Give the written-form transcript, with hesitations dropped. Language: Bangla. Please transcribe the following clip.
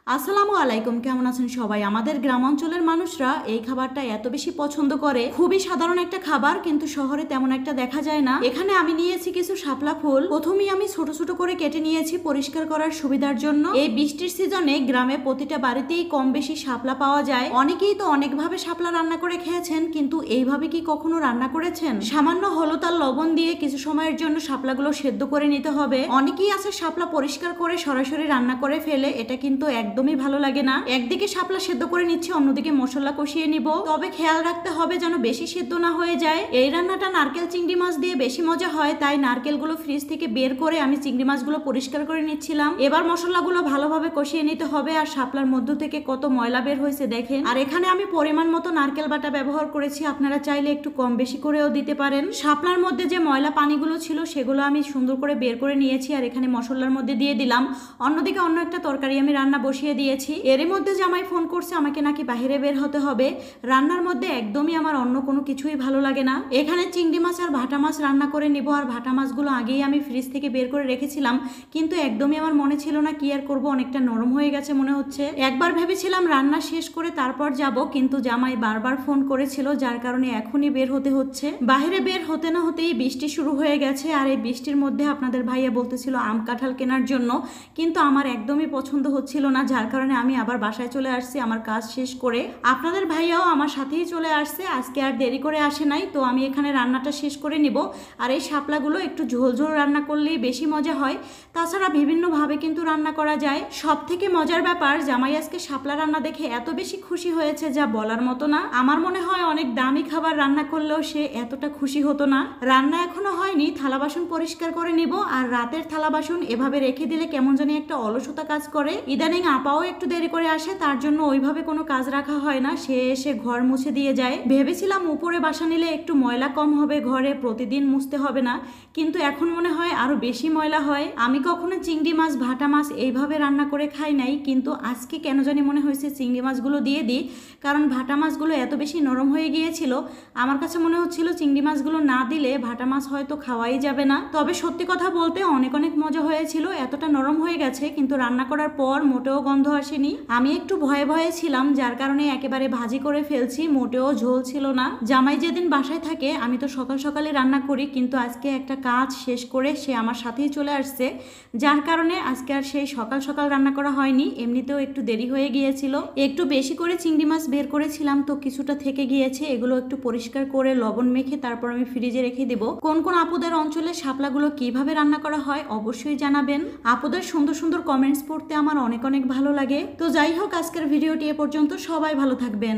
আসসালামু আলাইকুম, কেমন আছেন সবাই? আমাদের গ্রাম অঞ্চলের মানুষরা এই খাবারটা এত বেশি পছন্দ করে। খুবই সাধারণ একটা খাবার, কিন্তু শহরে তেমন একটা দেখা যায় না। এখানে আমি নিয়েছি কিছু শাপলা ফুল। প্রথমেই আমি ছোট ছোট করে কেটে নিয়েছি পরিষ্কার করার সুবিধার জন্য। এই বৃষ্টির সিজনে গ্রামে প্রতিটা বাড়িতেই কম বেশি শাপলা পাওয়া যায়। অনেকেই তো অনেকভাবে শাপলা রান্না করে খেয়েছেন, কিন্তু এইভাবে কি কখনো রান্না করেছেন? সামান্য হলুদ আর লবণ দিয়ে কিছু সময়ের জন্য শাপলাগুলো সেদ্ধ করে নিতে হবে। অনেকেই আছে শাপলা পরিষ্কার করে সরাসরি রান্না করে ফেলে, এটা কিন্তু একদমই ভালো লাগে না। একদিকে শাপলা সেদ্ধ করে নিচ্ছে, অন্যদিকে মশলা কষিয়ে নিব। তবে খেয়াল রাখতে হবে যেন বেশি সেদ্ধ না হয়ে যায়। এই রান্নাটা নারকেল চিংড়ি মাছ দিয়ে বেশি মজা হয়, তাই নারকেলগুলো ফ্রিজ থেকে বের করে আমি চিংড়ি মাছগুলো পরিষ্কার করে নিচ্ছিলাম। এবার মশলাগুলো ভালোভাবে কষিয়ে নিতে হবে। আর শাপলার মধ্য থেকে কত ময়লা বের হয়েছে দেখেন। আর এখানে আমি পরিমাণ মতো নারকেল বাটা ব্যবহার করেছি, আপনারা চাইলে একটু কম বেশি করেও দিতে পারেন। শাপলার মধ্যে যে ময়লা পানিগুলো ছিল সেগুলো আমি সুন্দর করে বের করে নিয়েছি, আর এখানে মশলার মধ্যে দিয়ে দিলাম। অন্যদিকে অন্য একটা তরকারি আমি রান্না বসিয়ে দিয়েছি। এরই মধ্যে জামাই ফোন করছে আমাকে নাকি বাইরে বের হতে হবে। রান্নার মধ্যে একদমই আমার অন্য কোনো কিছুই ভালো লাগে না। এখানে চিংড়ি মাছ আর ভাটা মাছ রান্না করে নিব। আর ভাটা মাছগুলো আগেই আমি ফ্রিজ থেকে বের করে রেখেছিলাম, কিন্তু একদমই আমার মনে ছিল না কি আর করবো, অনেকটা নরম হয়ে গেছে মনে হচ্ছে। একবার ভেবেছিলাম রান্না শেষ করে তারপর যাব, কিন্তু জামাই বারবার ফোন করেছিল, যার কারণে এখনই বের হতে হচ্ছে। বাইরে বের হতে না হতেই বৃষ্টি শুরু হয়ে গেছে। আর এই বৃষ্টির মধ্যে আপনাদের ভাইয়া বলতেছিল আম কাঁঠাল কেনার জন্য, কিন্তু আমার একদমই পছন্দ হচ্ছিল না, যার কারণে আমি আবার বাসায় চলে আসছি আমার কাজ শেষ করে। আপনাদের ভাইয়াও আমার সাথেই চলে আসছে, আজকে আর দেরি করে আসে নাই। তো আমি এখানে রান্নাটা শেষ করে নিব। আর এই শাপলাগুলো একটু ঝোল ঝোল রান্না করলেই বেশি মজা হয়। তাছাড়া বিভিন্নভাবে কিন্তু রান্না করা যায়। সব থেকে মজার ব্যাপার, জামাই আজকে শাপলা রান্না দেখে এত বেশি খুশি হয়েছে যা বলার মতো না। আমার মনে হয় অনেক দামি খাবার রান্না করলেও সে এতটা খুশি হতো না। রান্না এখনো হয়নি, থালা বাসন পরিষ্কার করে নিব। আর রাতের থালা বাসন এভাবে রেখে দিলে কেমন জানি একটা অলসতা কাজ করে। ইদানিং আপাও একটু দেরি করে আসে, তার জন্য ওইভাবে কোনো কাজ রাখা হয় না, সে এসে ঘর মুছে দিয়ে যায়। ভেবেছিলাম উপরে বাসা নিলে একটু ময়লা কম হবে, ঘরে প্রতিদিন মুছতে হবে না, কিন্তু এখন মনে হয় আরো বেশি ময়লা হয়। আমি কখনো চিংড়ি মাছ ভাটা মাছ এইভাবে রান্না করে খাই নাই, কিন্তু আজকে কেন জানি মনে হয়েছে চিংড়ি মাছগুলো দিয়ে দিই, কারণ ভাটা মাছগুলো এত বেশি নরম হয়ে গিয়েছিল। আমার কাছে মনে হচ্ছিল চিংড়ি মাছগুলো না দিলে ভাটা মাছ হয়তো খাওয়াই যাবে না। তবে সত্যি কথা বলতে অনেক অনেক মজা হয়েছিল। এতটা নরম হয়ে গেছে, কিন্তু রান্না করার পর মোটেও গন্ধ আসেনি। আমি একটু ভয়ে ভয়ে ছিলাম, যার কারণে একেবারে ভাজি করে ফেলছি, মোটেও ঝোল ছিল না। জামাই যেদিন বাসায় থাকে আমি তো সকাল সকালে রান্না করি, কিন্তু আজকে একটা কাজ শেষ করে সে আমার সাথেই চলে আসছে, যার কারণে আজকে আর সেই সকাল সকাল রান্না করা হয়নি। এমনিতেও একটু দেরি হয়ে গিয়েছিল, একটু বেশি করে চিংড়ি মাছ বের করেছিলাম, তো কিছুটা থেকে গিয়েছে। এগুলো একটু পরিষ্কার করে লবণ মেখে তারপর আমি ফ্রিজে রেখে দেব। কোন কোন আপুদের অঞ্চলে শাপলাগুলো কিভাবে রান্না করা হয় অবশ্যই জানাবেন। আপুদের সুন্দর সুন্দর কমেন্টস পড়তে আমার অনেক অনেক ভালো লাগে। তো যাই হোক, আজকের ভিডিওটি এ পর্যন্ত। সবাই ভালো থাকবেন।